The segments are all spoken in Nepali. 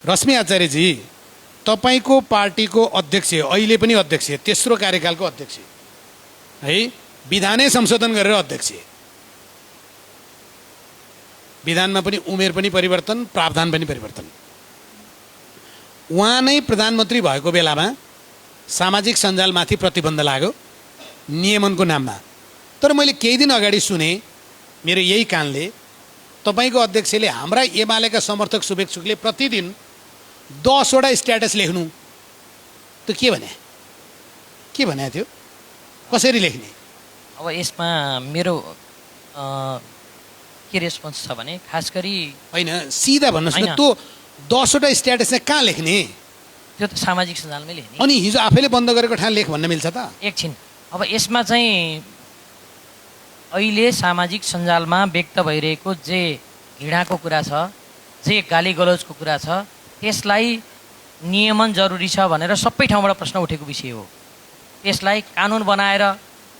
रश्मि आचार्यजी, तपाईको पार्टीको अध्यक्ष, अहिले पनि अध्यक्ष, तेस्रो कार्यकालको अध्यक्ष है, विधानै संशोधन गरेर अध्यक्ष। विधानमा पनि उमेर पनि परिवर्तन, प्रावधान पनि परिवर्तन। उहाँ नै प्रधानमन्त्री भएको बेलामा सामाजिक सञ्जालमाथि प्रतिबन्ध लाग्यो नियमनको नाममा। तर मैले केही दिन अगाडि सुने मेरो यही कानले, तपाईको अध्यक्षले हाम्रा एमालेका समर्थक शुभेच्छुकले प्रतिदिन 10 वटा स्ट्याटस लेख्नु, त के भने थियो, कसरी लेख्ने? अब यसमा मेरो के रेस्पोन्स छ भने, खास गरी होइन, सिधा भन्नुहोस् न, त्यो 10 वटा स्ट्याटस चाहिँ कहाँ लेख्ने? त्यो त सामाजिक सञ्जालमै लेख्ने। अनि हिजो आफैले बन्द गरेको ठाउँ लेख भन्न मिल्छ त? एकछिन, अब यसमा चाहिँ अहिले सामाजिक सञ्जालमा व्यक्त भइरहेको जे घृणाको कुरा छ, जे गाली गलौजको कुरा छ, त्यसलाई नियमन जरुरी छ भनेर सबै ठाउँबाट प्रश्न उठेको विषय हो। त्यसलाई कानुन बनाएर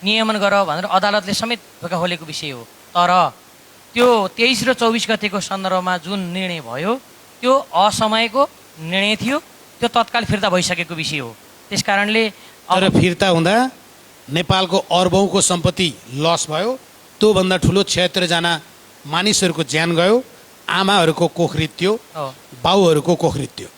नियमन गर भनेर अदालतले समेत ढोका खोलेको विषय हो। तर त्यो 23 र 24 गतेको सन्दर्भमा जुन निर्णय भयो त्यो असमयको निर्णय थियो, त्यो तत्काल फिर्ता भइसकेको विषय हो। त्यसकारणले तर फिर्ता हुँदा नेपालको अर्बौंको सम्पत्ति लस भयो, त्योभन्दा ठुलो 76 जना मानिसहरूको ज्यान गयो, आमाहरूको कोखरित्यो, बाउहरूको कोखरित्यो।